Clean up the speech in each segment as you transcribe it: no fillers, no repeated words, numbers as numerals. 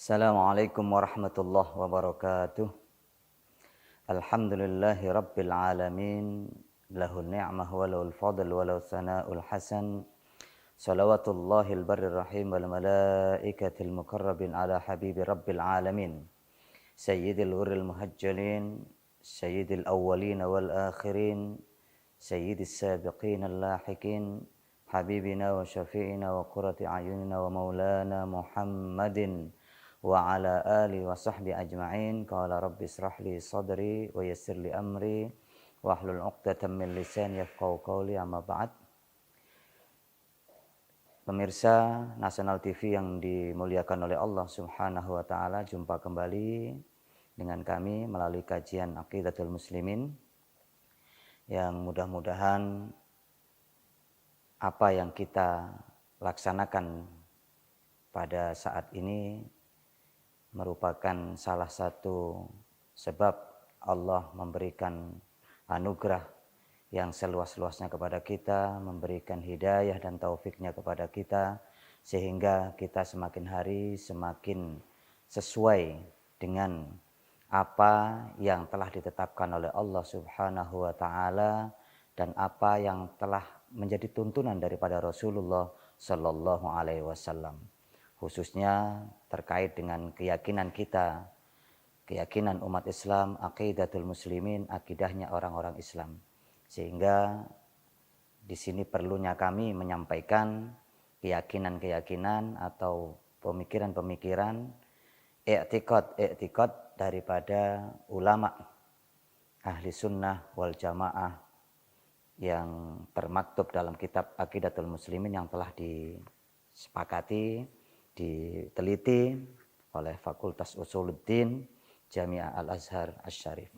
Assalamualaikum warahmatullahi wabarakatuh. Alhamdulillahi rabbil alamin. Lahul ni'mah wa lahul fadl wa lahul sana'ul hasan. Salawatullahil barrir rahim wal malaikatil mukarrabin ala habibi rabbil alamin. Sayyidil ghurril muhajjalin, sayyidil awwalin wal akhirin, sayyidis sabiqin al-lahiqin, habibina wa syafi'ina wa qurrati a'yunina wa maulana Muhammadin wa ala alihi wa sahbihi ajma'in. Qala rabbi israh li sadri wa yassir li amri wa hlul 'uqdatam min lisani yafqahu qawli, amma ba'd. Pemirsa Nasional TV yang dimuliakan oleh Allah Subhanahu wa taala, jumpa kembali dengan kami melalui kajian Aqidatul Muslimin yang mudah-mudahan apa yang kita laksanakan pada saat ini merupakan salah satu sebab Allah memberikan anugerah yang seluas-luasnya kepada kita, memberikan hidayah dan taufiknya kepada kita, sehingga kita semakin hari semakin sesuai dengan apa yang telah ditetapkan oleh Allah Subhanahu wa taala dan apa yang telah menjadi tuntunan daripada Rasulullah sallallahu alaihi wasallam. Khususnya terkait dengan keyakinan kita, keyakinan umat Islam, aqidatul muslimin, akidahnya orang-orang Islam. Sehingga di sini perlunya kami menyampaikan keyakinan-keyakinan atau pemikiran-pemikiran, i'tiqad daripada ulama ahli sunnah wal jamaah yang termaktub dalam kitab Aqidatul Muslimin yang telah disepakati, diteliti oleh Fakultas Usuluddin Jami'ah Al-Azhar Asy-Syarif.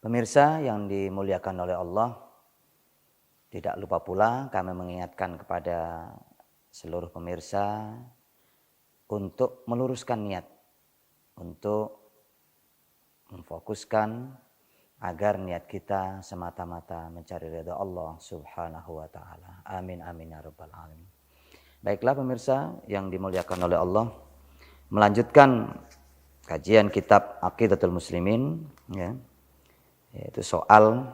Pemirsa yang dimuliakan oleh Allah, tidak lupa pula kami mengingatkan kepada seluruh pemirsa untuk meluruskan niat, untuk memfokuskan agar niat kita semata-mata mencari ridha Allah Subhanahu wa taala. Amin amin ya rabbal alamin. Baiklah pemirsa yang dimuliakan oleh Allah, melanjutkan kajian kitab Aqidatul Muslimin, ya, yaitu soal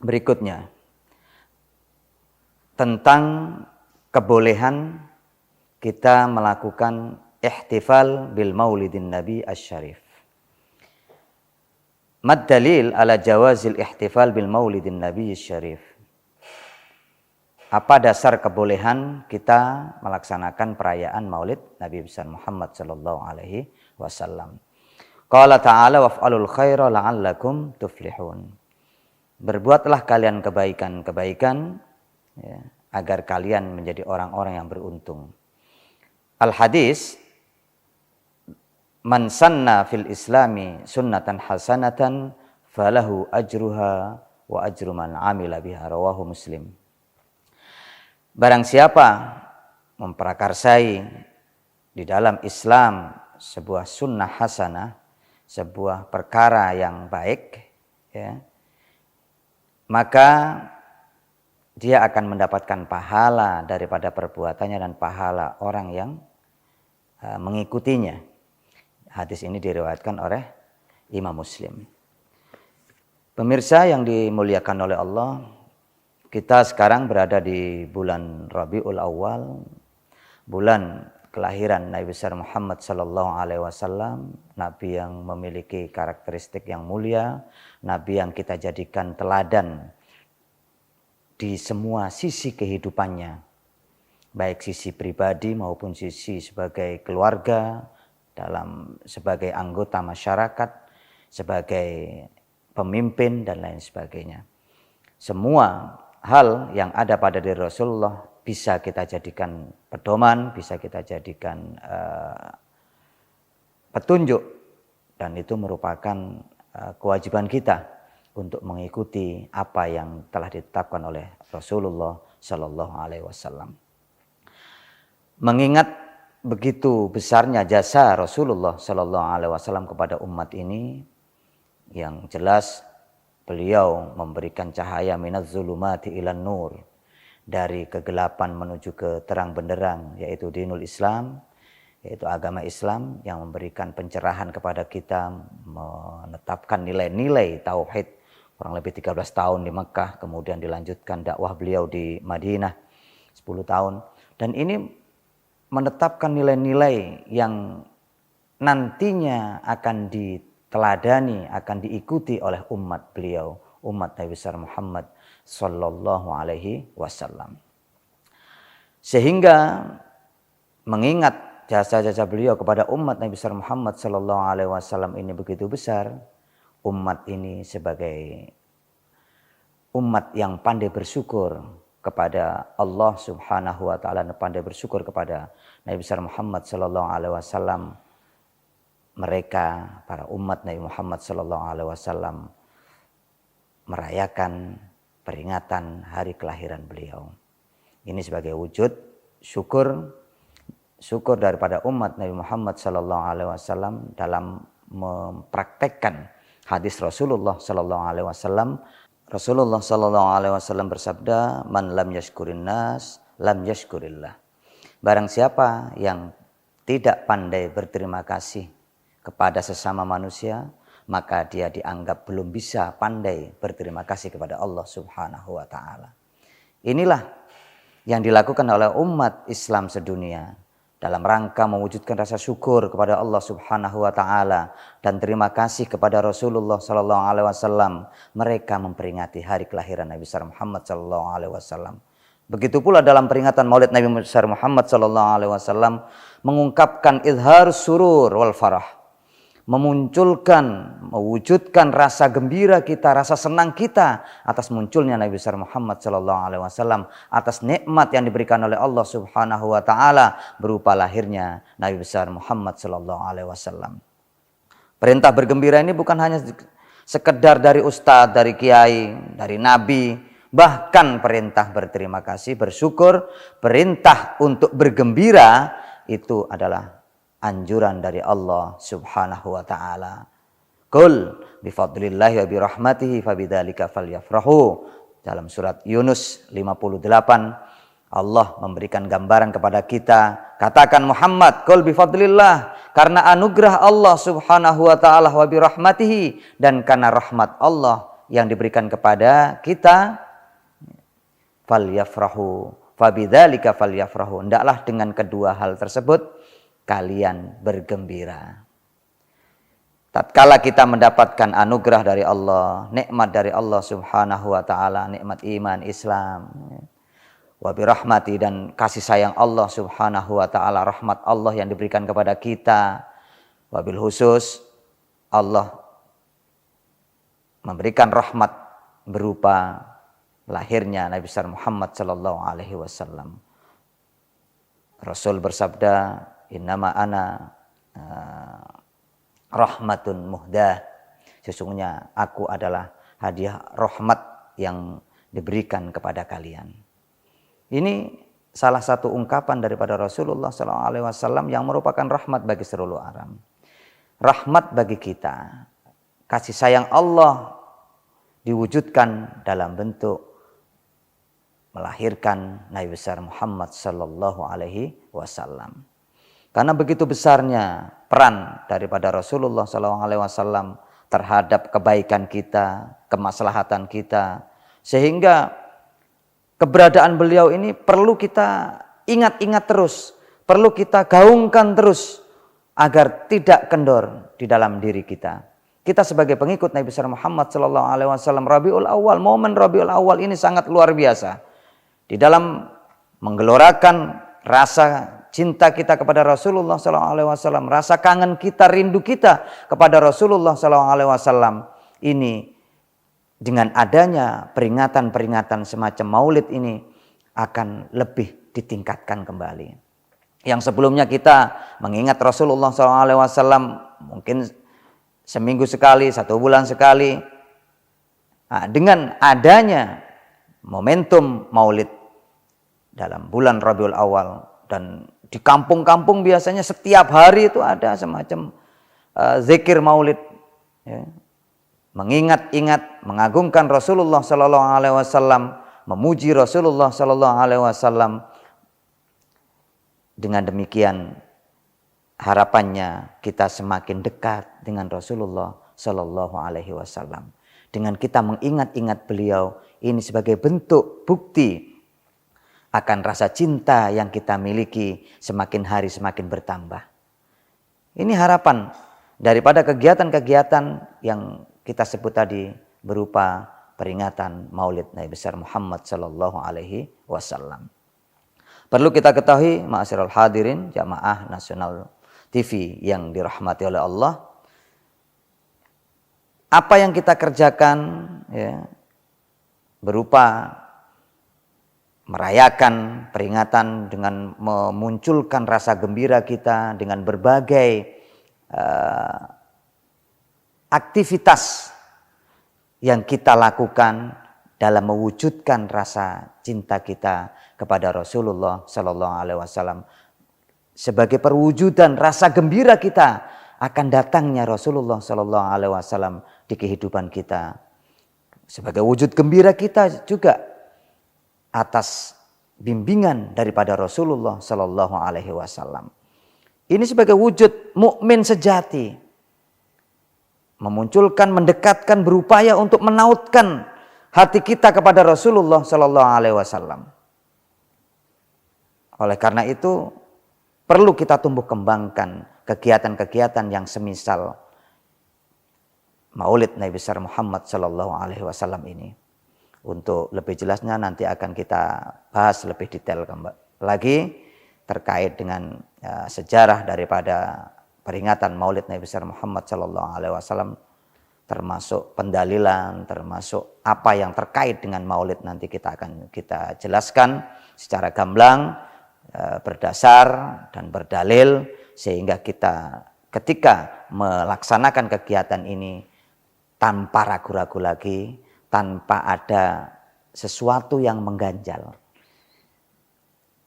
berikutnya tentang kebolehan kita melakukan ihtifal bil maulidin nabi asy-syarif. Mad dalil ala jawazil ihtifal bil maulidin nabi asy-syarif. Apa dasar kebolehan kita melaksanakan perayaan Maulid Nabi besar Muhammad sallallahu alaihi wasallam? Qala ta'ala waf'alul khaira la'allakum tuflihun. Berbuatlah kalian kebaikan-kebaikan, ya, agar kalian menjadi orang-orang yang beruntung. Al-hadis, man sanna fil islami sunnatan hasanatan falahu ajruha wa ajru man amila biha, rawahu Muslim. Barang siapa memprakarsai di dalam Islam sebuah sunnah hasanah, sebuah perkara yang baik, ya, maka dia akan mendapatkan pahala daripada perbuatannya dan pahala orang yang mengikutinya. Hadis ini diriwayatkan oleh Imam Muslim. Pemirsa yang dimuliakan oleh Allah, kita sekarang berada di bulan Rabiul Awal, bulan kelahiran Nabi besar Muhammad sallallahu alaihi wasallam, nabi yang memiliki karakteristik yang mulia, nabi yang kita jadikan teladan di semua sisi kehidupannya, baik sisi pribadi maupun sisi sebagai keluarga, sebagai anggota masyarakat, sebagai pemimpin dan lain sebagainya. Semua hal yang ada pada diri Rasulullah bisa kita jadikan pedoman, bisa kita jadikan petunjuk, dan itu merupakan kewajiban kita untuk mengikuti apa yang telah ditetapkan oleh Rasulullah Sallallahu Alaihi Wasallam. Mengingat begitu besarnya jasa Rasulullah Sallallahu Alaihi Wasallam kepada umat ini, yang jelas beliau memberikan cahaya minaz zulumati ilan nur, dari kegelapan menuju ke terang benderang, yaitu dinul Islam, yaitu agama Islam yang memberikan pencerahan kepada kita, menetapkan nilai-nilai tauhid kurang lebih 13 tahun di Mekah, kemudian dilanjutkan dakwah beliau di Madinah 10 tahun. Dan ini menetapkan nilai-nilai yang nantinya akan diteladani, akan diikuti oleh umat beliau, umat Nabi besar Muhammad sallallahu alaihi wasallam. Sehingga mengingat jasa-jasa beliau kepada umat Nabi besar Muhammad sallallahu alaihi wasallam ini begitu besar, umat ini sebagai umat yang pandai bersyukur kepada Allah Subhanahu wa taala, pandai bersyukur kepada Nabi besar Muhammad sallallahu alaihi wasallam. Mereka para umat Nabi Muhammad sallallahu alaihi wasallam merayakan peringatan hari kelahiran beliau. Ini sebagai wujud syukur daripada umat Nabi Muhammad sallallahu alaihi wasallam dalam mempraktekkan hadis Rasulullah sallallahu alaihi wasallam. Rasulullah sallallahu alaihi wasallam bersabda, "Man lam yashkurin nas, lam yashkurillah." Barang siapa yang tidak pandai berterima kasih kepada sesama manusia, maka dia dianggap belum bisa pandai berterima kasih kepada Allah Subhanahu wa taala. Inilah yang dilakukan oleh umat Islam sedunia dalam rangka mewujudkan rasa syukur kepada Allah Subhanahu wa taala dan terima kasih kepada Rasulullah sallallahu alaihi wasallam. Mereka memperingati hari kelahiran Nabi besar Muhammad sallallahu alaihi wasallam. Begitu pula dalam peringatan Maulid Nabi besar Muhammad sallallahu alaihi wasallam mengungkapkan izhar surur wal farah, memunculkan, mewujudkan rasa gembira kita, rasa senang kita atas munculnya Nabi besar Muhammad sallallahu alaihi wasallam, atas nikmat yang diberikan oleh Allah Subhanahu wa taala berupa lahirnya Nabi besar Muhammad sallallahu alaihi wasallam. Perintah bergembira ini bukan hanya sekedar dari ustadz, dari kiai, dari nabi, bahkan perintah berterima kasih, bersyukur, perintah untuk bergembira itu adalah anjuran dari Allah Subhanahu wa taala. Qul bi fadlillahi wa bi rahmatihi fabidzalika falyafrahu. Dalam surat Yunus 58 Allah memberikan gambaran kepada kita, katakan Muhammad, qul bi fadlillah, karena anugerah Allah Subhanahu wa taala wa bi rahmatihi, dan karena rahmat Allah yang diberikan kepada kita, falyafrahu, fabidzalika falyafrahu. Hendaklah dengan kedua hal tersebut kalian bergembira. Tatkala kita mendapatkan anugerah dari Allah, nikmat dari Allah Subhanahu wa taala, nikmat iman, Islam, wa bi rahmati, dan kasih sayang Allah Subhanahu wa taala, rahmat Allah yang diberikan kepada kita, wabil khusus Allah memberikan rahmat berupa lahirnya Nabi besar Muhammad sallallahu alaihi wasallam. Rasul bersabda, innama ana rahmatun muhdah. Sesungguhnya aku adalah hadiah rahmat yang diberikan kepada kalian. Ini salah satu ungkapan daripada Rasulullah SAW yang merupakan rahmat bagi seluruh alam. Rahmat bagi kita. Kasih sayang Allah diwujudkan dalam bentuk melahirkan Nabi besar Muhammad sallallahu alaihi wasallam. Karena begitu besarnya peran daripada Rasulullah SAW terhadap kebaikan kita, kemaslahatan kita, sehingga keberadaan beliau ini perlu kita ingat-ingat terus, perlu kita gaungkan terus agar tidak kendor di dalam diri kita. Kita sebagai pengikut Nabi besar Muhammad SAW, Rabiul Awal, momen Rabiul Awal ini sangat luar biasa di dalam menggelorakan rasa cinta kita kepada Rasulullah SAW, rasa kangen kita, rindu kita kepada Rasulullah SAW. Ini dengan adanya peringatan-peringatan semacam maulid ini akan lebih ditingkatkan kembali. Yang sebelumnya kita mengingat Rasulullah SAW mungkin seminggu sekali, 1 bulan sekali. Nah, dengan adanya momentum maulid dalam bulan Rabiul Awal, dan di kampung-kampung biasanya setiap hari itu ada semacam zikir maulid, ya. Mengingat-ingat, mengagungkan Rasulullah SAW, memuji Rasulullah SAW. Dengan demikian harapannya kita semakin dekat dengan Rasulullah Shallallahu Alaihi Wasallam. Dengan kita mengingat-ingat beliau, ini sebagai bentuk bukti akan rasa cinta yang kita miliki semakin hari semakin bertambah. Ini harapan daripada kegiatan-kegiatan yang kita sebut tadi berupa peringatan Maulid Nabi besar Muhammad Shallallahu Alaihi Wasallam. Perlu kita ketahui, ma'asyiral hadirin, jamaah nasional TV yang dirahmati oleh Allah, apa yang kita kerjakan ya, berupa merayakan peringatan dengan memunculkan rasa gembira kita dengan berbagai aktivitas yang kita lakukan dalam mewujudkan rasa cinta kita kepada Rasulullah Sallallahu Alaihi Wasallam sebagai perwujudan rasa gembira kita akan datangnya Rasulullah Sallallahu Alaihi Wasallam di kehidupan kita, sebagai wujud gembira kita juga atas bimbingan daripada Rasulullah Sallallahu Alaihi Wasallam. Ini sebagai wujud mukmin sejati, memunculkan, mendekatkan, berupaya untuk menautkan hati kita kepada Rasulullah Sallallahu Alaihi Wasallam. Oleh karena itu perlu kita tumbuh kembangkan kegiatan-kegiatan yang semisal Maulid Nabi besar Muhammad Sallallahu Alaihi Wasallam ini. Untuk lebih jelasnya nanti akan kita bahas lebih detail lagi terkait dengan sejarah daripada peringatan Maulid Nabi besar Muhammad Sallallahu Alaihi Wasallam, termasuk pendalilan, termasuk apa yang terkait dengan Maulid nanti kita jelaskan secara gamblang, berdasar dan berdalil, sehingga kita ketika melaksanakan kegiatan ini tanpa ragu-ragu lagi, tanpa ada sesuatu yang mengganjal.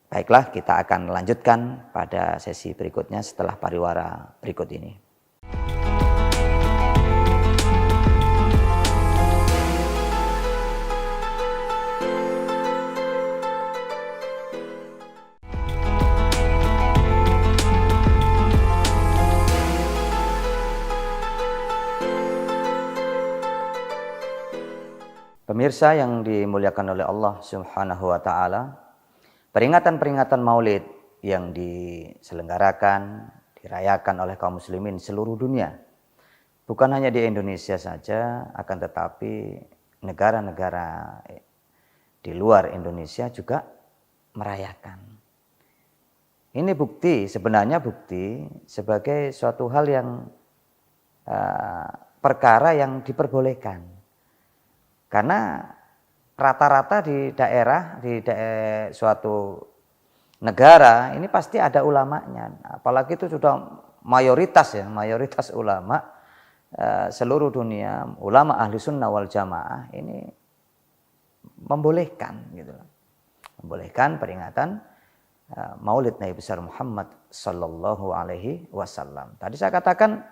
Baiklah, kita akan lanjutkan pada sesi berikutnya setelah pariwara berikut ini. Pemirsa yang dimuliakan oleh Allah Subhanahu wa taala, peringatan-peringatan Maulid yang diselenggarakan, dirayakan oleh kaum muslimin seluruh dunia, bukan hanya di Indonesia saja, akan tetapi negara-negara di luar Indonesia juga merayakan. Ini bukti, sebenarnya bukti sebagai suatu hal yang perkara yang diperbolehkan. Karena rata-rata di suatu negara ini pasti ada ulamanya. Apalagi itu sudah mayoritas ulama seluruh dunia, ulama ahli sunnah wal jamaah ini membolehkan gitu. Membolehkan peringatan Maulid Nabi besar Muhammad Sallallahu Alaihi Wasallam. Tadi saya katakan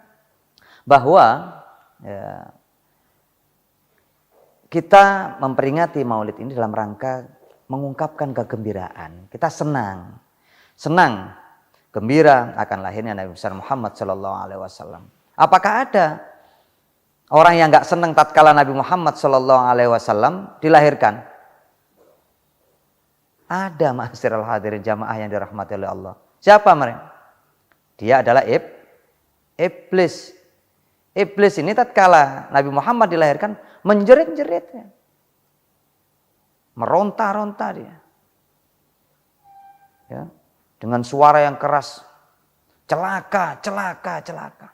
bahwa kita memperingati Maulid ini dalam rangka mengungkapkan kegembiraan. Kita senang, gembira akan lahirnya Nabi besar Muhammad Sallallahu Alaihi Wasallam. Apakah ada orang yang nggak senang tatkala Nabi Muhammad Sallallahu Alaihi Wasallam dilahirkan? Ada, ma'asyiral hadirin jamaah yang dirahmati oleh Allah. Siapa mereka? Dia adalah iblis. Iblis ini tatkala Nabi Muhammad dilahirkan menjerit-jeritnya, meronta-ronta dia, ya, dengan suara yang keras, celaka, celaka, celaka.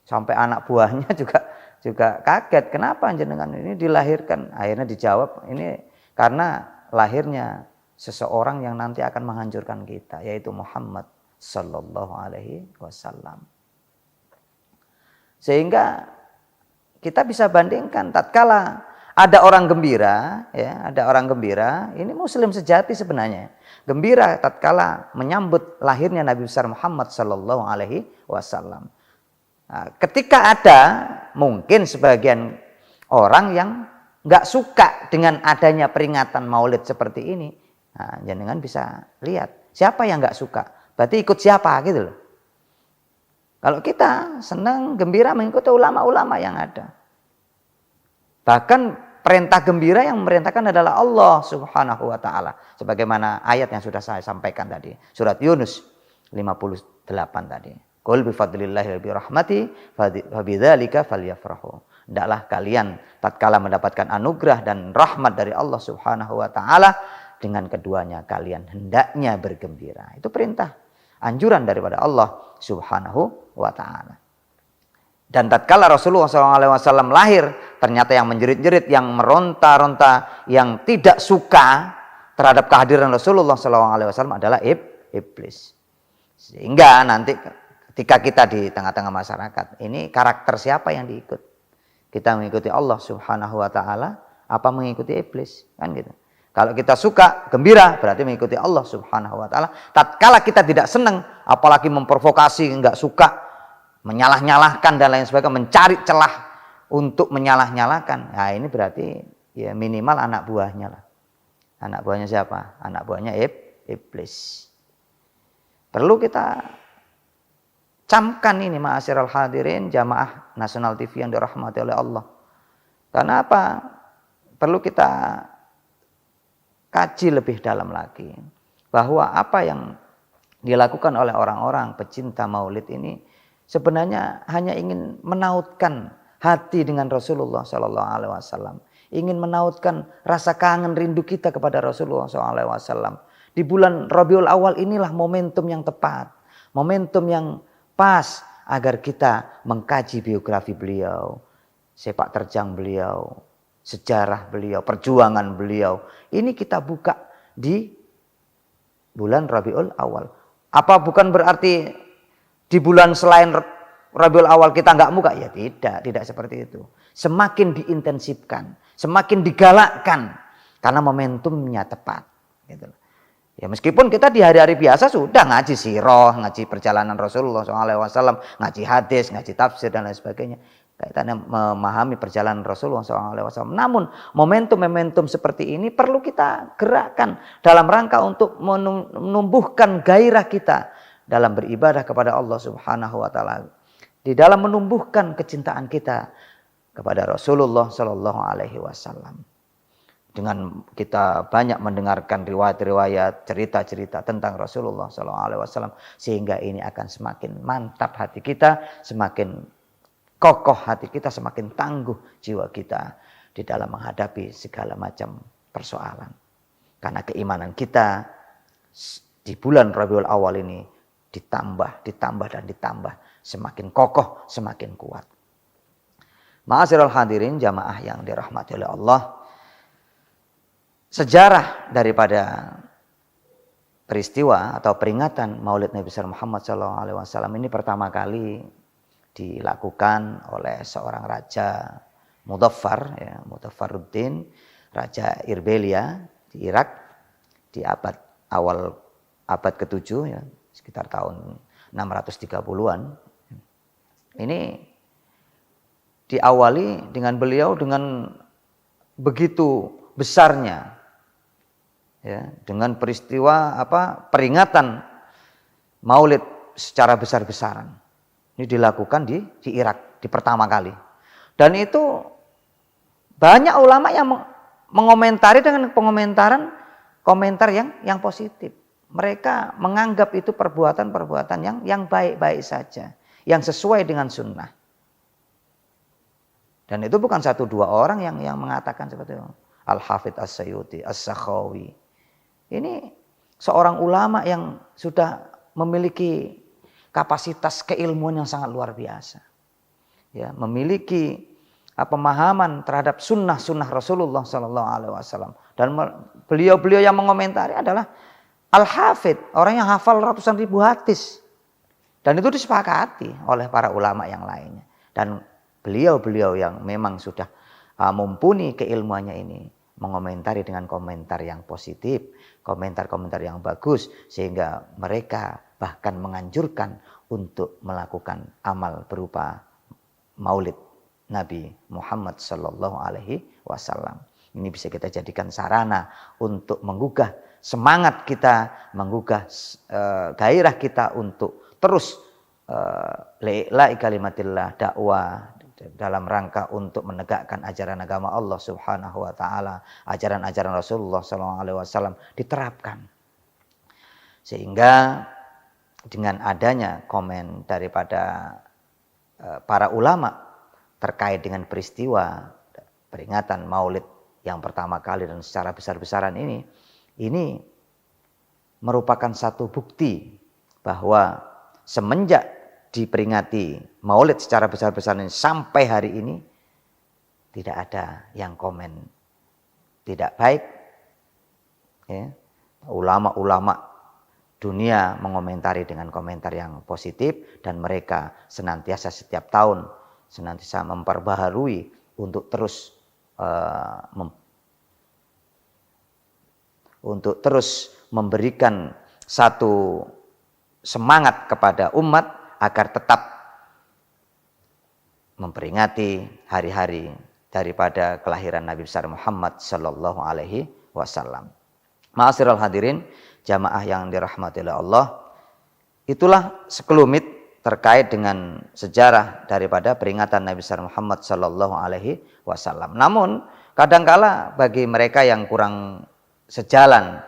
Sampai anak buahnya juga kaget, kenapa jenengan ini dilahirkan? Akhirnya dijawab, ini karena lahirnya seseorang yang nanti akan menghancurkan kita, yaitu Muhammad Sallallahu Alaihi Wasallam. Sehingga kita bisa bandingkan tatkala ada orang gembira, ya, ada orang gembira, ini muslim sejati sebenarnya. Gembira tatkala menyambut lahirnya Nabi besar Muhammad Sallallahu Alaihi Wasallam. Nah, ketika ada mungkin sebagian orang yang nggak suka dengan adanya peringatan Maulid seperti ini, nah, jangan bisa lihat siapa yang nggak suka. Berarti ikut siapa gitu loh. Kalau kita senang, gembira mengikuti ulama-ulama yang ada. Bahkan perintah gembira yang memerintahkan adalah Allah Subhanahu wa taala. Sebagaimana ayat yang sudah saya sampaikan tadi, surat Yunus 58 tadi. Qul bi fadlillahi wa bi rahmati fa bidzalika falyafrahu. Hendaklah kalian tatkala mendapatkan anugerah dan rahmat dari Allah Subhanahu wa taala, dengan keduanya kalian hendaknya bergembira. Itu perintah, anjuran daripada Allah Subhanahu wa taala. Dan tatkala Rasulullah SAW lahir, ternyata yang menjerit-jerit, yang meronta-ronta, yang tidak suka terhadap kehadiran Rasulullah SAW adalah iblis. Sehingga nanti ketika kita di tengah-tengah masyarakat, ini karakter siapa yang diikut? Kita mengikuti Allah Subhanahu wa taala apa mengikuti iblis? Kan gitu. Kalau kita suka, gembira, berarti mengikuti Allah Subhanahu wa taala. Tatkala kita tidak senang, apalagi memprovokasi, enggak suka, menyalah-nyalahkan dan lain sebagainya, mencari celah untuk menyalah-nyalahkan. Nah, ini berarti ya minimal anak buahnya lah. Anak buahnya siapa? Anak buahnya iblis. Perlu kita camkan ini, ma'asyiral hadirin jamaah Nasional TV yang dirahmati oleh Allah. Karena apa? Perlu kita kaji lebih dalam lagi bahwa apa yang dilakukan oleh orang-orang pecinta maulid ini sebenarnya hanya ingin menautkan hati dengan Rasulullah SAW, ingin menautkan rasa kangen rindu kita kepada Rasulullah SAW. Di bulan Rabiul Awal inilah momentum yang tepat, momentum yang pas agar kita mengkaji biografi beliau, sepak terjang beliau, sejarah beliau, perjuangan beliau. Ini kita buka di bulan Rabiul Awal. Apa bukan berarti di bulan selain Rabiul Awal kita nggak buka? Ya tidak seperti itu. Semakin diintensifkan, semakin digalakkan karena momentumnya tepat. Gitu. Ya meskipun kita di hari-hari biasa sudah ngaji sirah, ngaji perjalanan Rasulullah SAW, ngaji hadis, ngaji tafsir dan lain sebagainya. Kaitannya memahami perjalanan Rasulullah SAW. Namun momentum-momentum seperti ini perlu kita gerakkan dalam rangka untuk menumbuhkan gairah kita dalam beribadah kepada Allah Subhanahu wa taala. Di dalam menumbuhkan kecintaan kita kepada Rasulullah sallallahu alaihi wasallam. Dengan kita banyak mendengarkan riwayat-riwayat, cerita-cerita tentang Rasulullah sallallahu alaihi wasallam sehingga ini akan semakin mantap hati kita, semakin kokoh hati kita, semakin tangguh jiwa kita di dalam menghadapi segala macam persoalan. Karena keimanan kita di bulan Rabiul Awal ini ditambah dan ditambah, semakin kokoh, semakin kuat. Ma'asyiral hadirin jamaah yang dirahmati oleh Allah, sejarah daripada peristiwa atau peringatan Maulid Nabi Muhammad SAW ini pertama kali dilakukan oleh seorang raja Mudaffar, ya, Mudaffaruddin, Raja Irbelia di Irak di abad ke-7, ya, sekitar tahun 630-an. Ini diawali dengan beliau dengan begitu besarnya, ya, dengan peristiwa peringatan Maulid secara besar-besaran. Ini dilakukan di Irak di pertama kali. Dan itu banyak ulama yang mengomentari dengan komentar yang positif. Mereka menganggap itu perbuatan-perbuatan yang baik-baik saja, yang sesuai dengan sunnah. Dan itu bukan satu dua orang yang mengatakan seperti itu. Al-Hafidz As-Sayyuti, As-Sakhawi. Ini seorang ulama yang sudah memiliki kapasitas keilmuan yang sangat luar biasa. Ya, memiliki pemahaman terhadap sunnah-sunnah Rasulullah SAW. Dan beliau-beliau yang mengomentari adalah Al-Hafidz, orang yang hafal ratusan ribu hadis. Dan itu disepakati oleh para ulama yang lainnya. Dan beliau-beliau yang memang sudah mumpuni keilmuannya ini mengomentari dengan komentar yang positif, komentar-komentar yang bagus, sehingga mereka bahkan menganjurkan untuk melakukan amal berupa Maulid Nabi Muhammad sallallahu alaihi wasallam. Ini bisa kita jadikan sarana untuk menggugah semangat kita, menggugah gairah kita untuk terus li'ila'i kalimatillah, dakwah dalam rangka untuk menegakkan ajaran agama Allah Subhanahu wa taala, ajaran-ajaran Rasulullah sallallahu alaihi wasallam diterapkan. Sehingga dengan adanya komen daripada para ulama terkait dengan peristiwa peringatan Maulid yang pertama kali dan secara besar-besaran ini merupakan satu bukti bahwa semenjak diperingati Maulid secara besar-besaran ini sampai hari ini tidak ada yang komen tidak baik. Ya. Ulama-ulama dunia mengomentari dengan komentar yang positif dan mereka senantiasa setiap tahun senantiasa memperbaharui untuk terus memberikan satu semangat kepada umat agar tetap memperingati hari-hari daripada kelahiran Nabi besar Muhammad sallallahu alaihi wasallam. Ma'asyiral hadirin, jamaah yang dirahmati oleh Allah, itulah sekelumit terkait dengan sejarah daripada peringatan Nabi besar Muhammad sallallahu alaihi wasallam. Namun kadangkala bagi mereka yang kurang sejalan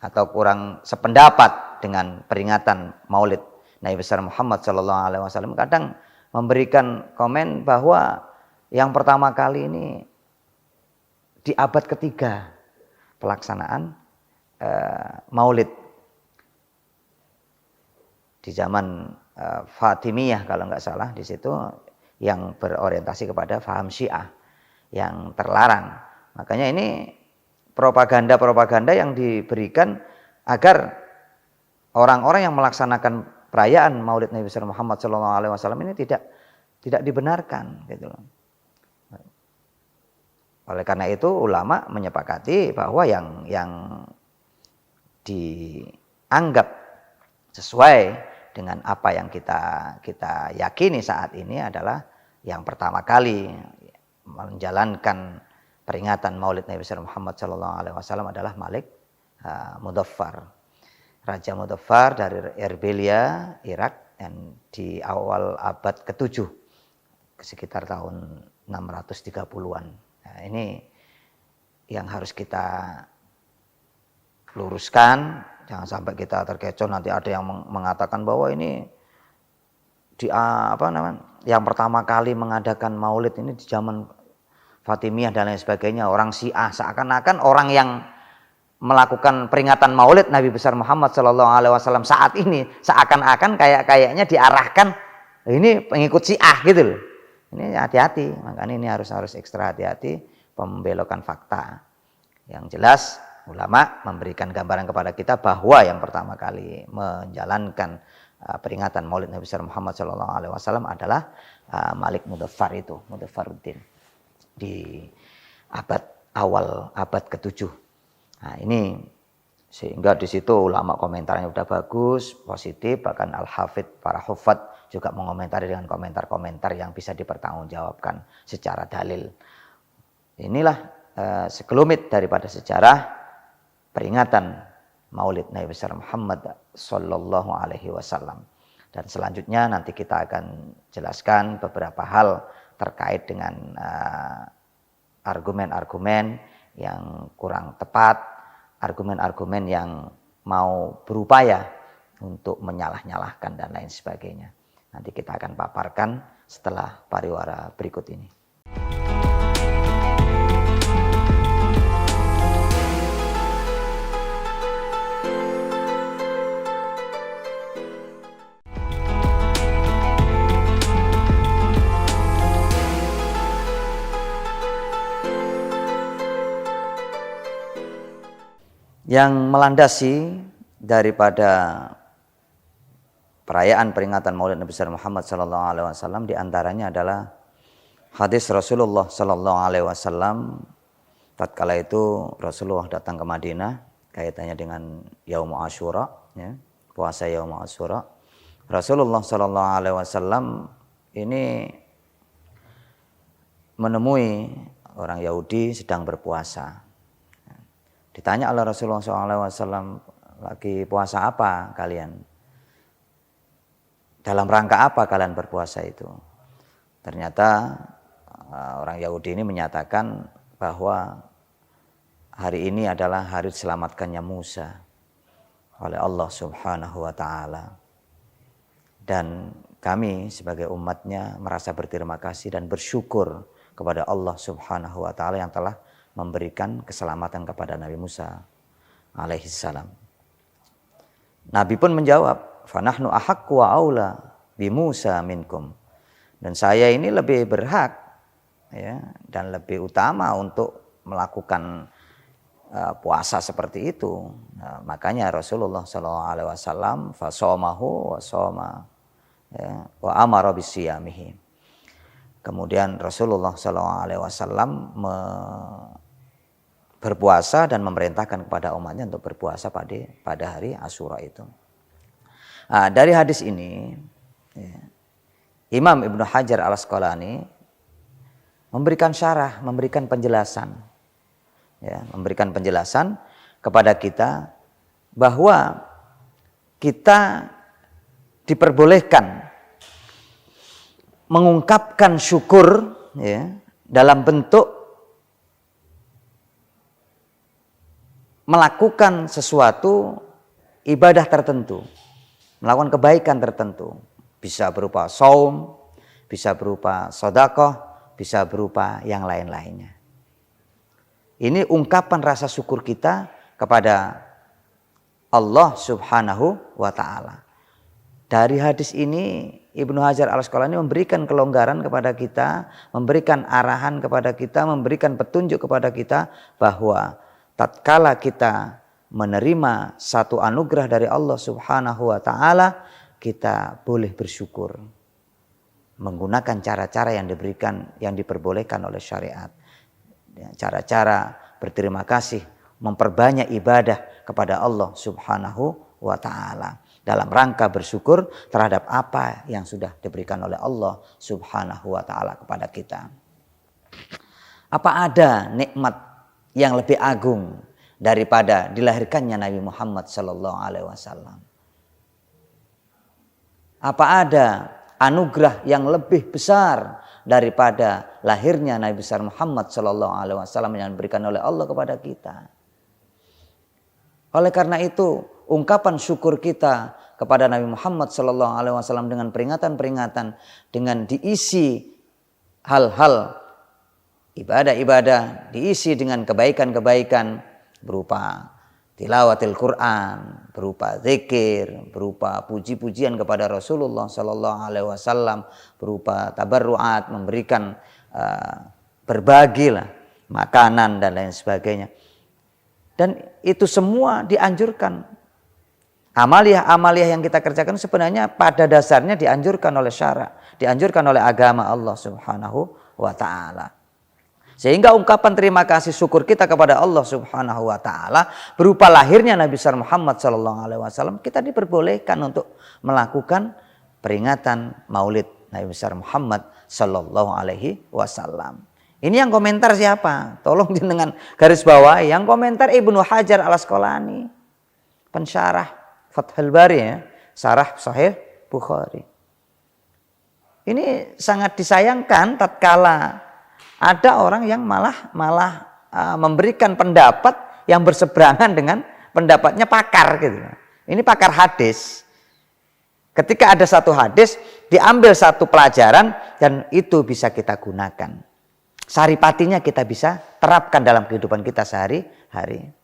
atau kurang sependapat dengan peringatan Maulid Nabi besar Muhammad sallallahu alaihi wasallam kadang memberikan komen bahwa yang pertama kali ini di abad ketiga pelaksanaan Maulid di zaman Fatimiyah kalau nggak salah, di situ yang berorientasi kepada faham Syiah yang terlarang. Makanya ini propaganda-propaganda yang diberikan agar orang-orang yang melaksanakan perayaan Maulid Nabi besar Muhammad SAW ini tidak dibenarkan, gitu loh. Oleh karena itu ulama menyepakati bahwa yang dianggap sesuai dengan apa yang kita yakini saat ini adalah yang pertama kali menjalankan peringatan Maulid Nabi besar Muhammad SAW adalah Malik Muzaffar. Raja Muzaffar dari Erbilia, Irak, dan di awal abad ke-7, sekitar tahun 630-an. Nah, ini yang harus kita luruskan, jangan sampai kita terkecoh nanti ada yang mengatakan bahwa ini yang pertama kali mengadakan Maulid ini di zaman Fatimiyah dan lain sebagainya, orang Syiah, seakan-akan orang yang melakukan peringatan Maulid Nabi besar Muhammad sallallahu alaihi wasallam saat ini seakan-akan kayaknya diarahkan ini pengikut Syiah gitu loh. Ini hati-hati, makanya ini harus ekstra hati-hati pembelokan fakta. Yang jelas ulama memberikan gambaran kepada kita bahwa yang pertama kali menjalankan peringatan Maulid Nabi besar Muhammad sallallahu alaihi wasallam adalah Malik Muzaffar itu, Muzaffaruddin di awal abad ke-7. Nah, ini sehingga di situ ulama komentarnya udah bagus, positif, bahkan Al-Hafidh para hufad juga mengomentari dengan komentar-komentar yang bisa dipertanggungjawabkan secara dalil. Inilah sekelumit daripada sejarah peringatan Maulid Nabi besar Muhammad sallallahu alaihi wasallam. Dan selanjutnya nanti kita akan jelaskan beberapa hal terkait dengan argumen-argumen yang kurang tepat, argumen-argumen yang mau berupaya untuk menyalah-nyalahkan dan lain sebagainya. Nanti kita akan paparkan setelah pariwara berikut ini. Yang melandasi daripada perayaan peringatan Maulid Nabi besar Muhammad sallallahu alaihi wasallam diantaranya adalah hadis Rasulullah sallallahu alaihi wasallam tatkala itu Rasulullah datang ke Madinah kaitannya dengan Yaum Asyura, ya, puasa Yaum Asyura. Rasulullah sallallahu alaihi wasallam ini menemui orang Yahudi sedang berpuasa. Ditanya oleh Rasulullah SAW, lagi puasa apa kalian? dalam rangka apa kalian berpuasa itu? Ternyata orang Yahudi ini menyatakan bahwa hari ini adalah hari diselamatkannya Musa oleh Allah Subhanahu wa taala. Dan kami sebagai umatnya merasa berterima kasih dan bersyukur kepada Allah Subhanahu wa taala yang telah memberikan keselamatan kepada Nabi Musa alaihissalam. Nabi pun menjawab, "Fanahnu ahaqqu wa aula bi Musa minkum." Dan saya ini lebih berhak ya, dan lebih utama untuk melakukan puasa seperti itu. Nah, makanya Rasulullah SAW fasomahu wa soma ya, wa amara bisiyamihi. Kemudian Rasulullah SAW berpuasa dan memerintahkan kepada umatnya untuk berpuasa pada hari Asyura itu. Nah, dari hadis ini ya, Imam Ibnu Hajar Al-Asqalani memberikan syarah, memberikan penjelasan, ya, memberikan penjelasan kepada kita bahwa kita diperbolehkan mengungkapkan syukur ya, dalam bentuk melakukan sesuatu ibadah tertentu, melakukan kebaikan tertentu. Bisa berupa saum, bisa berupa sedekah, bisa berupa yang lain-lainnya. Ini ungkapan rasa syukur kita kepada Allah Subhanahu wa taala. Dari hadis ini Ibnu Hajar Al-Asqalani memberikan kelonggaran kepada kita, memberikan arahan kepada kita, memberikan petunjuk kepada kita bahwa tatkala kita menerima satu anugerah dari Allah Subhanahu wa taala, kita boleh bersyukur menggunakan cara-cara yang diberikan, yang diperbolehkan oleh syariat. Cara-cara berterima kasih, memperbanyak ibadah kepada Allah Subhanahu wa taala dalam rangka bersyukur terhadap apa yang sudah diberikan oleh Allah Subhanahu wa taala kepada kita. Apa ada nikmat yang lebih agung daripada dilahirkannya Nabi Muhammad sallallahu alaihi wasallam? Apa ada anugerah yang lebih besar daripada lahirnya Nabi besar Muhammad sallallahu alaihi wasallam yang diberikan oleh Allah kepada kita? Oleh karena itu, ungkapan syukur kita kepada Nabi Muhammad sallallahu alaihi wasallam dengan peringatan-peringatan, dengan diisi hal-hal ibadah-ibadah, diisi dengan kebaikan-kebaikan berupa tilawatil Quran, berupa zikir, berupa puji-pujian kepada Rasulullah sallallahu alaihi wasallam, berupa tabarruat, memberikan berbagilah makanan dan lain sebagainya. Dan itu semua dianjurkan. Amaliyah-amaliyah yang kita kerjakan sebenarnya pada dasarnya dianjurkan oleh syara, dianjurkan oleh agama Allah Subhanahu wa taala. Sehingga ungkapan terima kasih syukur kita kepada Allah Subhanahu wa taala berupa lahirnya Nabi besar Muhammad sallallahu alaihi wasallam, kita diperbolehkan untuk melakukan peringatan Maulid Nabi besar Muhammad sallallahu alaihi wasallam. Ini yang komentar siapa? Tolong dengan garis bawah, yang komentar Ibnu Hajar Al-Asqalani, pensyarah Fathul Bari ya, syarah Sahih Bukhari. Ini sangat disayangkan tatkala ada orang yang malah memberikan pendapat yang berseberangan dengan pendapatnya pakar gitu. Ini pakar hadis. Ketika ada satu hadis, diambil satu pelajaran dan itu bisa kita gunakan. Saripatinya kita bisa terapkan dalam kehidupan kita sehari-hari.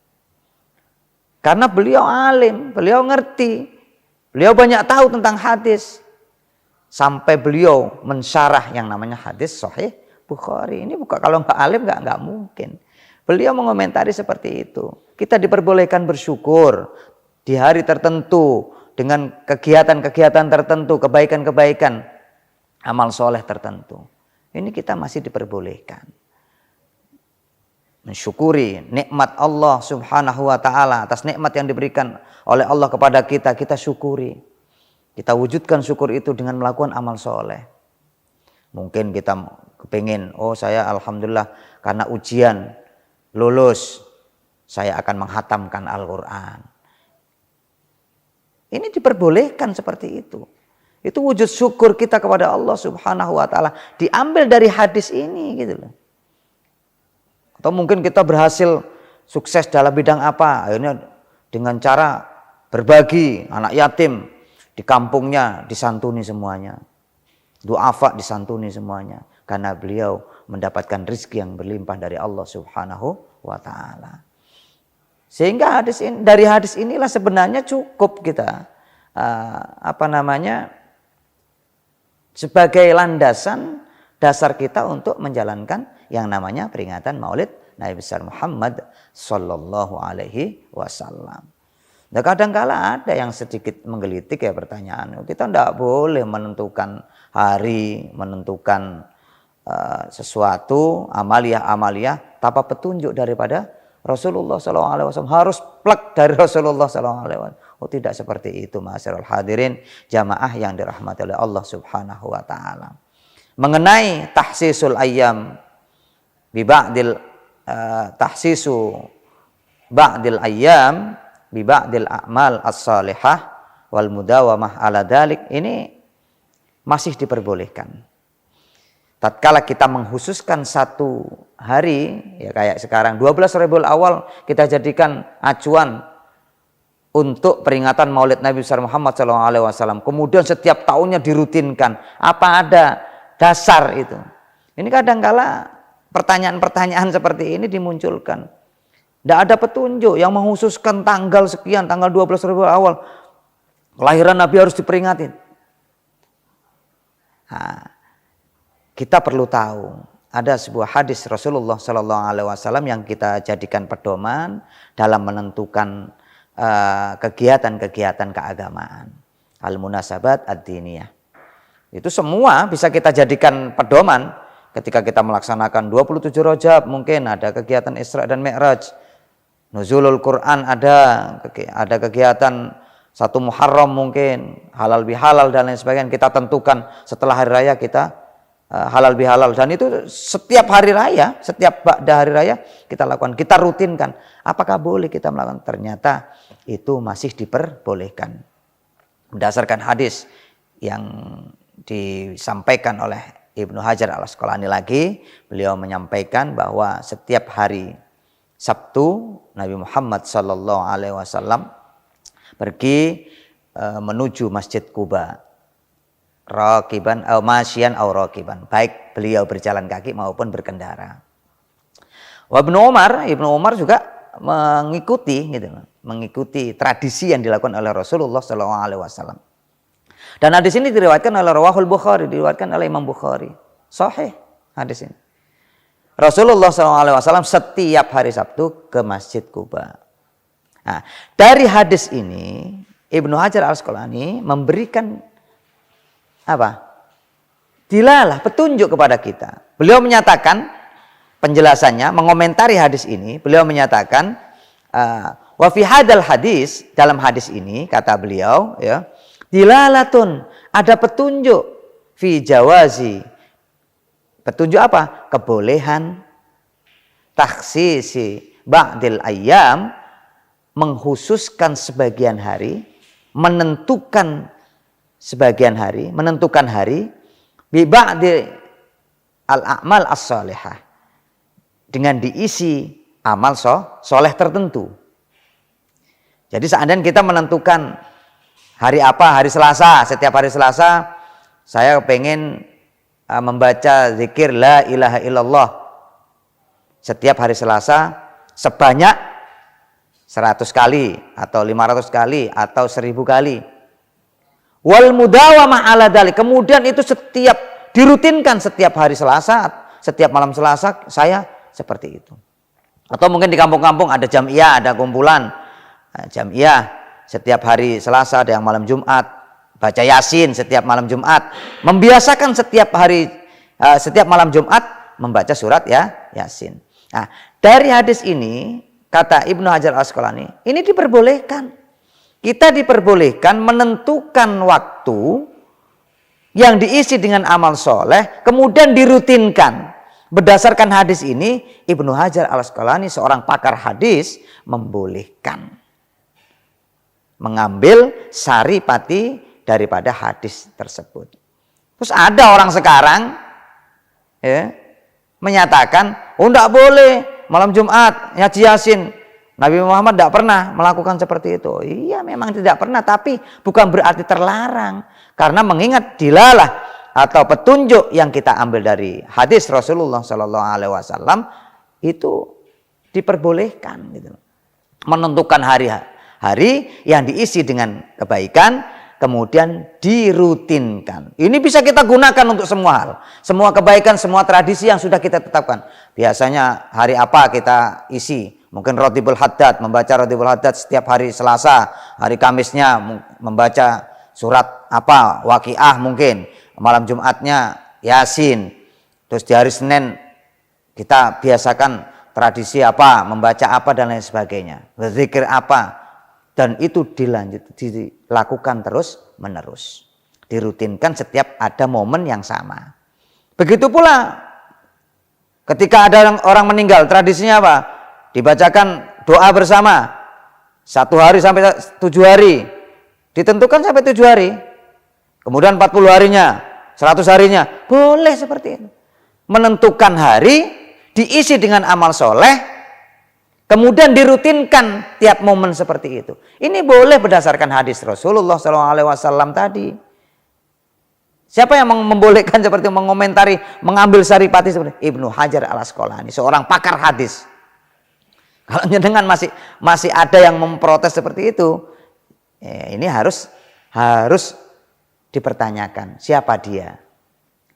Karena beliau alim, beliau ngerti, beliau banyak tahu tentang hadis. Sampai beliau mensyarah yang namanya hadis Sahih Bukhari. Ini bukan, kalau nggak alim nggak mungkin. Beliau mengomentari seperti itu. Kita diperbolehkan bersyukur di hari tertentu dengan kegiatan-kegiatan tertentu, kebaikan-kebaikan, amal soleh tertentu. Ini kita masih diperbolehkan mensyukuri nikmat Allah Subhanahu wa taala atas nikmat yang diberikan oleh Allah kepada kita. Kita syukuri. Kita wujudkan syukur itu dengan melakukan amal soleh. Mungkin kita kepingin, oh saya alhamdulillah karena ujian lulus, saya akan menghatamkan Al-Quran. Ini diperbolehkan seperti itu. Itu wujud syukur kita kepada Allah Subhanahu wa taala diambil dari hadis ini gitu loh. Atau mungkin kita berhasil sukses dalam bidang apa, akhirnya dengan cara berbagi anak yatim di kampungnya disantuni semuanya. Du'afa disantuni semuanya karena beliau mendapatkan rezeki yang berlimpah dari Allah Subhanahu wa taala. Sehingga dari hadis inilah sebenarnya cukup kita sebagai landasan dasar kita untuk menjalankan yang namanya peringatan Maulid Nabi besar Muhammad sallallahu alaihi wasallam. Nah, kadang-kala ada yang sedikit menggelitik ya pertanyaan. Kita tidak boleh menentukan hari, menentukan sesuatu amaliyah tanpa petunjuk daripada Rasulullah SAW. Harus plek dari Rasulullah SAW. Oh, tidak seperti itu, ma'asyiral hadirin jamaah yang dirahmati oleh Allah Subhanahu wa taala. Mengenai tahsisul ayyam bi ba'dil tahsisu ba'dil ayyam bi ba'dil a'mal as-salihah wal mudawamah ala dalik, ini masih diperbolehkan. Tatkala kita menghususkan satu hari, ya kayak sekarang 12 Rabiul Awal kita jadikan acuan untuk peringatan Maulid Nabi besar Muhammad SAW. Kemudian setiap tahunnya dirutinkan. Apa ada dasar itu? Ini kadang-kala pertanyaan-pertanyaan seperti ini dimunculkan. Tidak ada petunjuk yang menghususkan tanggal sekian, tanggal 12 Rabiul Awal. Kelahiran Nabi harus diperingati. Nah, kita perlu tahu ada sebuah hadis Rasulullah SAW yang kita jadikan pedoman dalam menentukan kegiatan-kegiatan keagamaan, al-munasabat ad-diniyah. Itu semua bisa kita jadikan pedoman ketika kita melaksanakan 27 Rajab, mungkin ada kegiatan Isra dan Mi'raj. Nuzulul Quran ada kegiatan 1 Muharram mungkin, halal bihalal dan lain sebagainya. Kita tentukan setelah hari raya kita halal bihalal, dan itu setiap hari raya, setiap ba'da hari raya kita lakukan, kita rutinkan. Apakah boleh kita melakukan? Ternyata itu masih diperbolehkan berdasarkan hadis yang disampaikan oleh Ibnu Hajar al-Asqalani lagi. Beliau menyampaikan bahwa setiap hari Sabtu Nabi Muhammad SAW pergi menuju Masjid Quba, raqiban atau masyian atau raqiban, baik beliau berjalan kaki maupun berkendara. Ibnu Umar juga mengikuti tradisi yang dilakukan oleh Rasulullah SAW. Dan hadis ini diriwayatkan oleh Rawahul Bukhari, diriwayatkan oleh Imam Bukhari. Sahih hadis ini. Rasulullah SAW setiap hari Sabtu ke Masjid Quba. Nah, dari hadis ini Ibnu Hajar al-Asqalani memberikan dilalah, petunjuk kepada kita. Beliau menyatakan penjelasannya, mengomentari hadis ini, beliau menyatakan wa fi hadal hadis, dalam hadis ini kata beliau ya, dilalatun, ada petunjuk fi jawazi. Petunjuk apa? Kebolehan takhsisi ba'dil ayyam, menghususkan sebagian hari, menentukan hari bi ba'di al-a'mal as-salihah, dengan diisi amal soleh tertentu. Jadi seandainya kita menentukan hari apa, hari Selasa, setiap hari Selasa saya pengen membaca zikir la ilaha illallah setiap hari Selasa sebanyak 100 kali atau 500 kali atau 1000 kali. Wal mudawamah ala dzalik, kemudian itu dirutinkan setiap hari Selasa, setiap malam Selasa saya seperti itu. Atau mungkin di kampung-kampung ada jamiah, ada kumpulan jamiah setiap hari Selasa, ada yang malam Jumat, baca Yasin setiap malam Jumat, membiasakan setiap malam Jumat membaca surat Yasin. Nah, dari hadis ini kata Ibnu Hajar al-Asqalani, ini diperbolehkan. Kita diperbolehkan menentukan waktu yang diisi dengan amal soleh, kemudian dirutinkan. Berdasarkan hadis ini, Ibnu Hajar al-Asqalani, seorang pakar hadis, membolehkan mengambil saripati daripada hadis tersebut. Terus ada orang sekarang ya, menyatakan, oh tidak boleh malam Jumat ngaji Yasin. Nabi Muhammad tidak pernah melakukan seperti itu. Iya memang tidak pernah, tapi bukan berarti terlarang. Karena mengingat dilalah atau petunjuk yang kita ambil dari hadis Rasulullah SAW itu diperbolehkan. Gitu. Menentukan hari-hari yang diisi dengan kebaikan, kemudian dirutinkan. Ini bisa kita gunakan untuk semua hal. Semua kebaikan, semua tradisi yang sudah kita tetapkan. Biasanya hari apa kita isi? Mungkin Rotibul Haddad, membaca Rotibul Haddad setiap hari Selasa. Hari Kamisnya membaca surat apa? Waqiah mungkin. Malam Jumatnya Yasin. Terus di hari Senin kita biasakan tradisi apa? Membaca apa dan lain sebagainya. Berzikir apa? Dan itu dilakukan terus menerus. Dirutinkan setiap ada momen yang sama. Begitu pula ketika ada orang meninggal, tradisinya apa? Dibacakan doa bersama 1 hari sampai 7 hari. Ditentukan sampai 7 hari. Kemudian 40 harinya, 100 harinya. Boleh seperti itu. Menentukan hari, diisi dengan amal soleh, kemudian dirutinkan tiap momen seperti itu. Ini boleh berdasarkan hadis Rasulullah SAW tadi. Siapa yang membolehkan seperti itu, mengomentari, mengambil saripati seperti itu? Ibnu Hajar Al-Asqalani, seorang pakar hadis. Kalau jenengan masih ada yang memprotes seperti itu, ini harus dipertanyakan siapa dia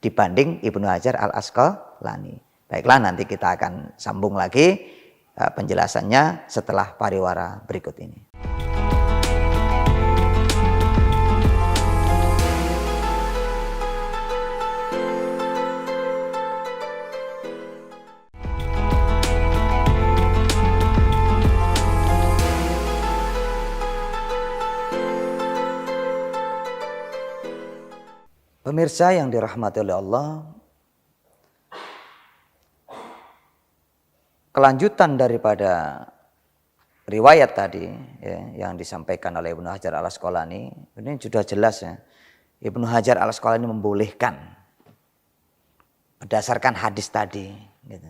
dibanding Ibnu Hajar Al-Asqalani. Baiklah, nanti kita akan sambung lagi penjelasannya setelah pariwara berikut ini. Pemirsa yang dirahmati oleh Allah, kelanjutan daripada riwayat tadi ya, yang disampaikan oleh Ibnu Hajar Al-Asqalani, ini sudah jelas ya. Ibnu Hajar Al-Asqalani membolehkan berdasarkan hadis tadi, gitu.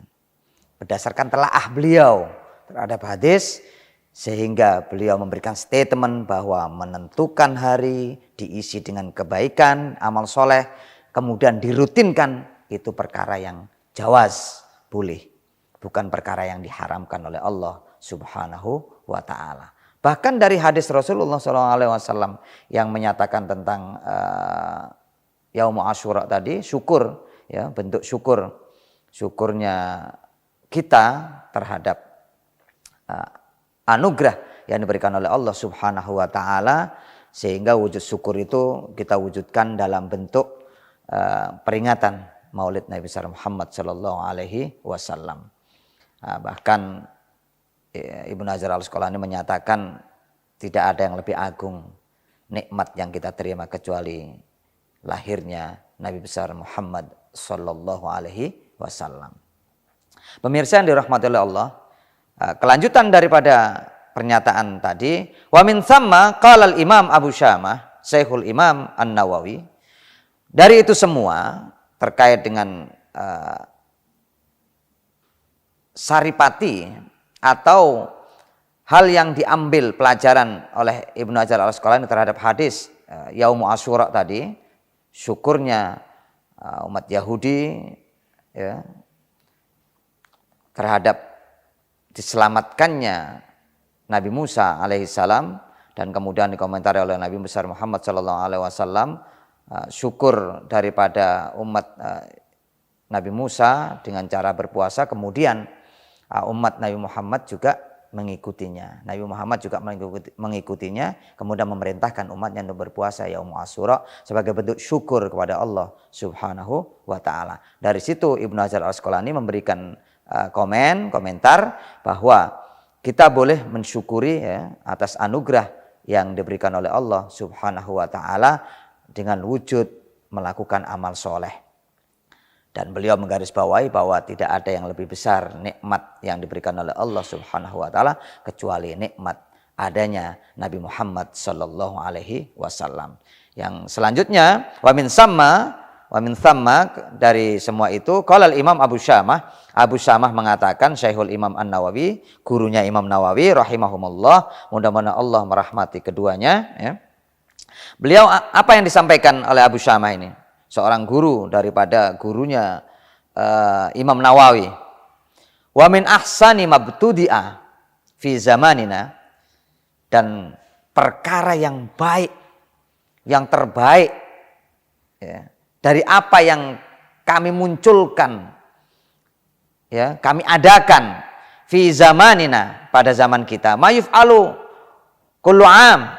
Berdasarkan telaah beliau terhadap hadis, sehingga beliau memberikan statement bahwa menentukan hari diisi dengan kebaikan, amal soleh, kemudian dirutinkan, itu perkara yang jawaz, boleh. Bukan perkara yang diharamkan oleh Allah Subhanahu wa ta'ala. Bahkan dari hadis Rasulullah SAW yang menyatakan tentang Yaum Asyura tadi, syukur, ya, bentuk syukurnya kita terhadap anugerah yang diberikan oleh Allah Subhanahu wa ta'ala, sehingga wujud syukur itu kita wujudkan dalam bentuk peringatan Maulid Nabi besar Muhammad sallallahu alaihi wasallam. Bahkan Ibnu Hajar Al-Asqalani menyatakan tidak ada yang lebih agung nikmat yang kita terima kecuali lahirnya Nabi besar Muhammad sallallahu alaihi wasallam. Pemirsa yang dirahmati oleh Allah, kelanjutan daripada pernyataan tadi, wa min thamma qala al-Imam Abu Syamah, Syekhul Imam An-Nawawi, dari itu semua terkait dengan saripati atau hal yang diambil pelajaran oleh Ibnu Hajar Al-Asqalani terhadap hadis Yaum Asyura tadi, syukurnya umat Yahudi ya, terhadap diselamatkannya Nabi Musa alaihissalam, dan kemudian dikomentari oleh Nabi besar Muhammad sallallahu alaihi wasallam, syukur daripada umat Nabi Musa dengan cara berpuasa, kemudian umat Nabi Muhammad juga mengikutinya. Nabi Muhammad juga mengikutinya, kemudian memerintahkan umatnya untuk berpuasa Yaum Asyura sebagai bentuk syukur kepada Allah Subhanahu wa ta'ala. Dari situ Ibnu Hajar Al-Asqalani memberikan komentar bahwa kita boleh mensyukuri ya, atas anugerah yang diberikan oleh Allah Subhanahu wa ta'ala dengan wujud melakukan amal soleh. Dan beliau menggarisbawahi bahwa tidak ada yang lebih besar nikmat yang diberikan oleh Allah Subhanahu wa ta'ala kecuali nikmat adanya Nabi Muhammad sallallahu alaihi wasallam. Yang selanjutnya wa min thamma dari semua itu qala Imam Abu Syamah mengatakan, Syekhul Imam An-Nawawi, gurunya Imam Nawawi rahimahumullah, mudah-mudahan Allah merahmati keduanya ya. Beliau apa yang disampaikan oleh Abu Syamah ini? Seorang guru daripada gurunya Imam Nawawi. Wa min ahsani mabtudi'a fi zamanina, dan perkara yang baik, yang terbaik ya, dari apa yang kami munculkan ya, kami adakan fi zamanina, pada zaman kita, mayuf'alu kullu am,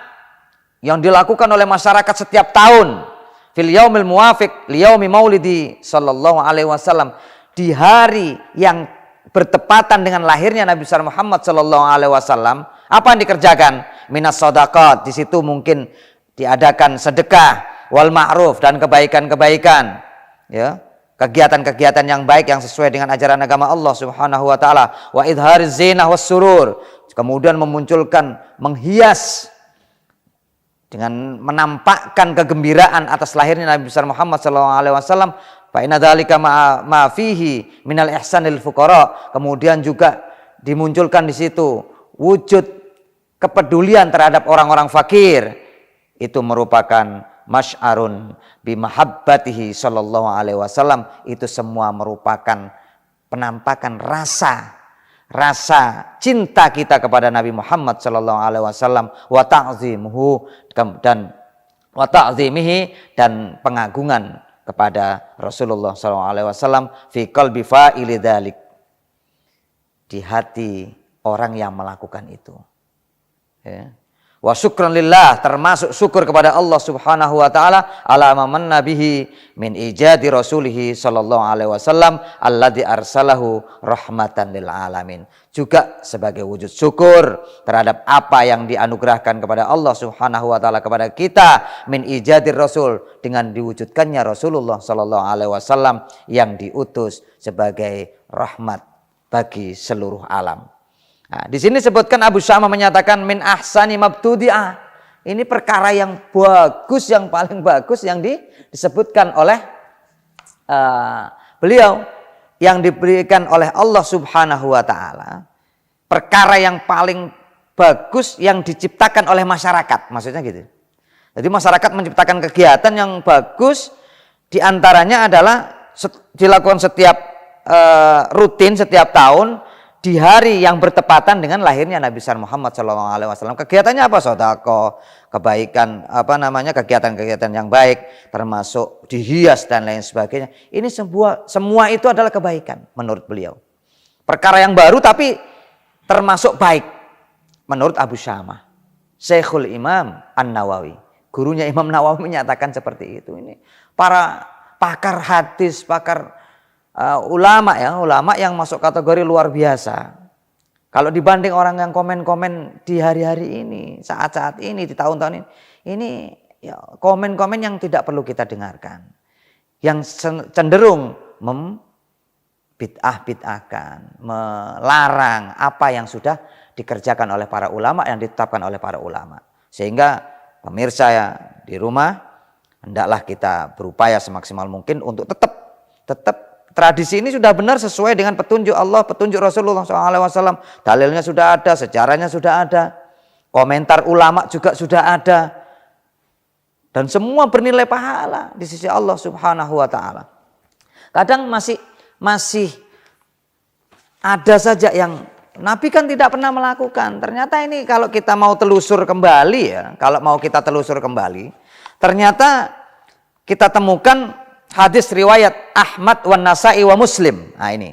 yang dilakukan oleh masyarakat setiap tahun, fil yaumil muwafiq li yaumi maulidi sallallahu alaihi wasallam, di hari yang bertepatan dengan lahirnya Nabi besar Muhammad sallallahu alaihi wasallam. Apa yang dikerjakan? Minas shadaqat, di situ mungkin diadakan sedekah, wal ma'ruf, dan kebaikan-kebaikan ya, kegiatan-kegiatan yang baik yang sesuai dengan ajaran agama Allah Subhanahu wa taala. Wa idhariz zinah was surur, kemudian memunculkan, menghias dengan menampakkan kegembiraan atas lahirnya Nabi besar Muhammad sallallahu alaihi wasallam. Fa inna dzalika ma fihi minal ihsanil fuqara, kemudian juga dimunculkan di situ wujud kepedulian terhadap orang-orang fakir. Itu merupakan masy'arun bimahabbatihi sallallahu alaihi wasallam. Itu semua merupakan penampakan rasa cinta kita kepada Nabi Muhammad sallallahu alaihi wasallam, wa ta'zimuhu, dan wa ta'zimihi, dan pengagungan kepada Rasulullah sallallahu alaihi wasallam, fi qalbi fa'ili dzalik, di hati orang yang melakukan itu ya. Wa syukran lillah, termasuk syukur kepada Allah Subhanahu wa taala, ala manna bihi min ijadi rasulih sallallahu alaihi wasallam alladzi arsalahu rahmatan lil alamin. Juga sebagai wujud syukur terhadap apa yang dianugerahkan kepada Allah Subhanahu wa taala kepada kita, min ijadir rasul, dengan diwujudkannya Rasulullah sallallahu alaihi wasallam yang diutus sebagai rahmat bagi seluruh alam. Nah, di sini sebutkan Abu Syamah menyatakan min ahsani mabtudi'ah. Ini perkara yang bagus, yang paling bagus yang disebutkan oleh beliau, yang diberikan oleh Allah Subhanahu wa taala. Perkara yang paling bagus yang diciptakan oleh masyarakat, maksudnya gitu. Jadi masyarakat menciptakan kegiatan yang bagus, diantaranya adalah dilakukan setiap rutin setiap tahun di hari yang bertepatan dengan lahirnya Nabi besar Muhammad SAW. Kegiatannya apa? Sedekah, kebaikan, kegiatan-kegiatan yang baik, termasuk dihias dan lain sebagainya. Ini semua itu adalah kebaikan menurut beliau. Perkara yang baru tapi termasuk baik menurut Abu Syamah. Syekhul Imam An-Nawawi, gurunya Imam Nawawi, menyatakan seperti itu. Ini para pakar hadis, pakar ulama yang masuk kategori luar biasa. Kalau dibanding orang yang komen-komen di hari-hari ini, saat-saat ini, di tahun-tahun ini ya, komen-komen yang tidak perlu kita dengarkan, yang cenderung membid'ah-bid'ahkan, melarang apa yang sudah dikerjakan oleh para ulama, yang ditetapkan oleh para ulama. Sehingga pemirsa ya di rumah, hendaklah kita berupaya semaksimal mungkin untuk tetap tradisi ini sudah benar sesuai dengan petunjuk Allah, petunjuk Rasulullah SAW. Dalilnya sudah ada, sejarahnya sudah ada, komentar ulama juga sudah ada, dan semua bernilai pahala di sisi Allah Subhanahu wa taala. Kadang masih ada saja yang Nabi kan tidak pernah melakukan. Ternyata ini kalau kita mau telusur kembali ya, ternyata kita temukan hadis riwayat Ahmad wan Nasa'i wa Muslim. Nah ini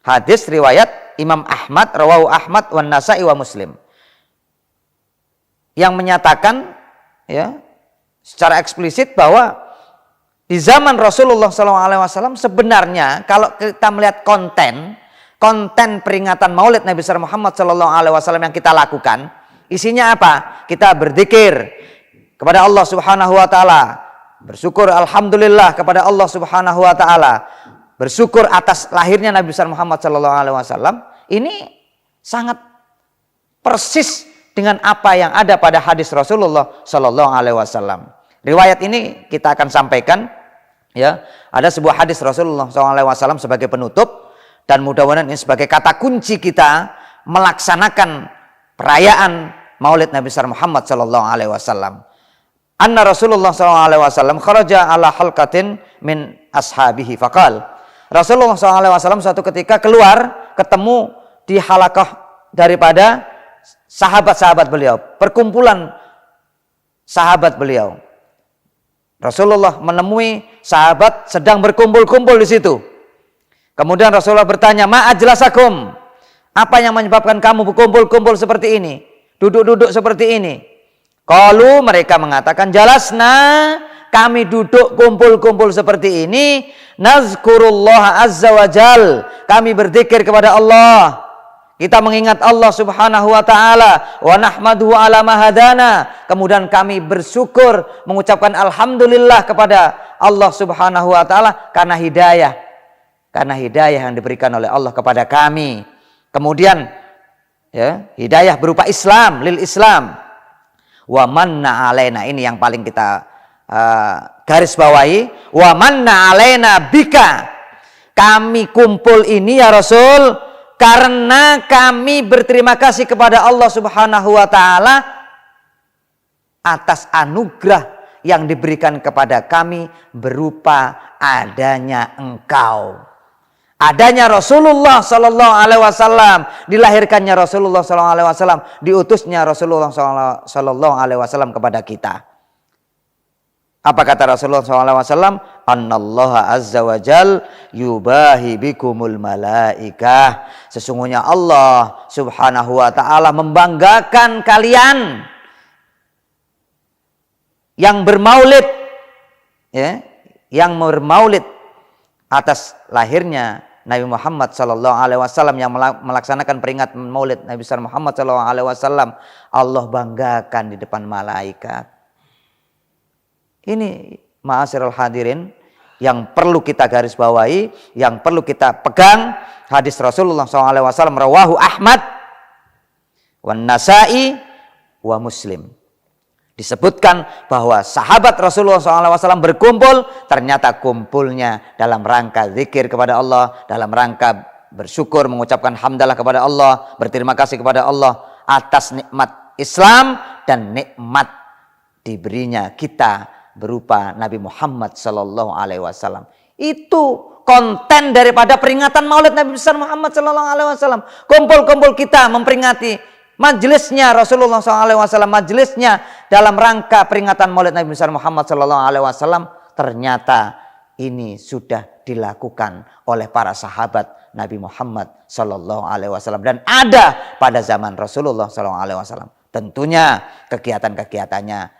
hadis riwayat Imam Ahmad, rawahu Ahmad wan Nasa'i wa Muslim, yang menyatakan ya secara eksplisit bahwa di zaman Rasulullah SAW sebenarnya kalau kita melihat konten peringatan Maulid Nabi besar Muhammad SAW yang kita lakukan, isinya apa? Kita berzikir kepada Allah Subhanahu wa taala, bersyukur alhamdulillah kepada Allah Subhanahu wa taala, bersyukur atas lahirnya Nabi besar Muhammad SAW. Ini sangat persis dengan apa yang ada pada hadis Rasulullah sallallahu alaihi wasallam. Riwayat ini kita akan sampaikan, ya. Ada sebuah hadis Rasulullah SAW sebagai penutup, dan mudah-mudahan ini sebagai kata kunci kita melaksanakan perayaan Maulid Nabi besar Muhammad SAW. Anna Rasulullah SAW kharaja ala halqatin min ashabihi faqal. Rasulullah SAW suatu ketika keluar ketemu di halaqah daripada sahabat-sahabat beliau, perkumpulan sahabat beliau. Rasulullah menemui sahabat sedang berkumpul-kumpul di situ. Kemudian Rasulullah bertanya, "Ma ajlasakum?" Apa yang menyebabkan kamu berkumpul-kumpul seperti ini? Duduk-duduk seperti ini? Qalu, mereka mengatakan, "Jalasna," kami duduk kumpul-kumpul seperti ini, "nazkurullah azza wa jal." Kami berzikir kepada Allah. Kita mengingat Allah Subhanahu wa taala, wa nahmaduhu ala ma hadana. Kemudian kami bersyukur, mengucapkan alhamdulillah kepada Allah Subhanahu wa taala karena hidayah. Karena hidayah yang diberikan oleh Allah kepada kami. Kemudian ya, hidayah berupa Islam, lil Islam. Wa manna alaina, ini yang paling kita garis bawahi. Wa manna alaina bika. Kami kumpul ini ya Rasul karena kami berterima kasih kepada Allah Subhanahu wa taala atas anugerah yang diberikan kepada kami berupa adanya engkau. Adanya Rasulullah sallallahu alaihi wasallam, dilahirkannya Rasulullah sallallahu alaihi wasallam, diutusnya Rasulullah sallallahu alaihi wasallam kepada kita. Apa kata Rasulullah SAW? Annallaha azza wa jal yubahi bikumul malaikah. Sesungguhnya Allah Subhanahu wa ta'ala membanggakan kalian yang bermaulid, ya, yang bermaulid atas lahirnya Nabi Muhammad SAW, yang melaksanakan peringatan maulid Nabi besar Muhammad SAW. Allah banggakan di depan malaikat. Ini ma'asyiral hadirin yang perlu kita garis bawahi, yang perlu kita pegang. Hadis Rasulullah SAW rawahu Ahmad wan Nasa'i wa Muslim. Disebutkan bahwa sahabat Rasulullah SAW berkumpul, ternyata kumpulnya dalam rangka zikir kepada Allah, dalam rangka bersyukur, mengucapkan hamdalah kepada Allah, berterima kasih kepada Allah atas nikmat Islam dan nikmat diberinya kita berupa Nabi Muhammad Sallallahu Alaihi Wasallam. Itu konten daripada peringatan Maulid Nabi besar Muhammad Sallallahu Alaihi Wasallam. Kumpul-kumpul kita memperingati majelisnya Rasulullah Sallallahu Alaihi Wasallam, majelisnya dalam rangka peringatan Maulid Nabi besar Muhammad Sallallahu Alaihi Wasallam. Ternyata ini sudah dilakukan oleh para sahabat Nabi Muhammad Sallallahu Alaihi Wasallam dan ada pada zaman Rasulullah Sallallahu Alaihi Wasallam. Tentunya kegiatan-kegiatannya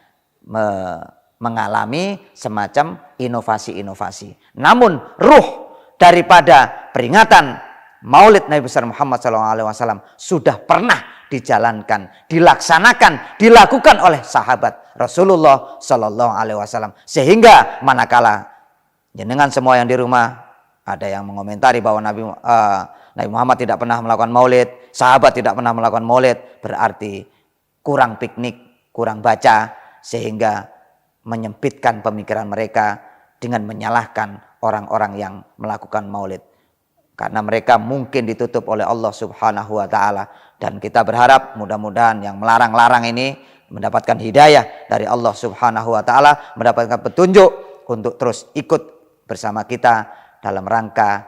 mengalami semacam inovasi-inovasi. Namun ruh daripada peringatan Maulid Nabi besar Muhammad SAW sudah pernah dijalankan, dilaksanakan, dilakukan oleh sahabat Rasulullah SAW. Sehingga manakala jenengan semua yang di rumah ada yang mengomentari bahwa Nabi Muhammad tidak pernah melakukan Maulid, sahabat tidak pernah melakukan Maulid, berarti kurang piknik, kurang baca, sehingga menyempitkan pemikiran mereka dengan menyalahkan orang-orang yang melakukan maulid. Karena mereka mungkin ditutup oleh Allah Subhanahu wa ta'ala. Dan kita berharap mudah-mudahan yang melarang-larang ini mendapatkan hidayah dari Allah Subhanahu wa ta'ala, mendapatkan petunjuk untuk terus ikut bersama kita dalam rangka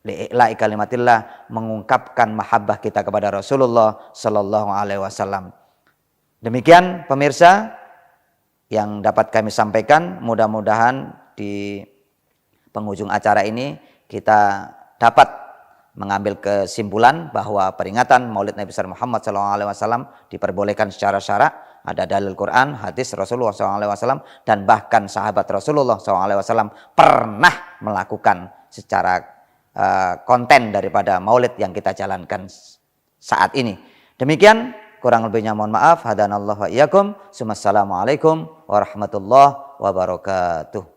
li'ila'i kalimatillah, mengungkapkan mahabbah kita kepada Rasulullah Sallallahu Alaihi Wasallam. Demikian pemirsa yang dapat kami sampaikan. Mudah-mudahan di penghujung acara ini kita dapat mengambil kesimpulan bahwa peringatan Maulid Nabi besar Muhammad SAW diperbolehkan secara syarak. Ada dalil Quran, hadis Rasulullah SAW, dan bahkan sahabat Rasulullah SAW pernah melakukan secara konten daripada Maulid yang kita jalankan saat ini. Demikian, kurang lebihnya mohon maaf. Hadanallahu wa iyyakum. Assalamualaikum warahmatullahi wabarakatuh.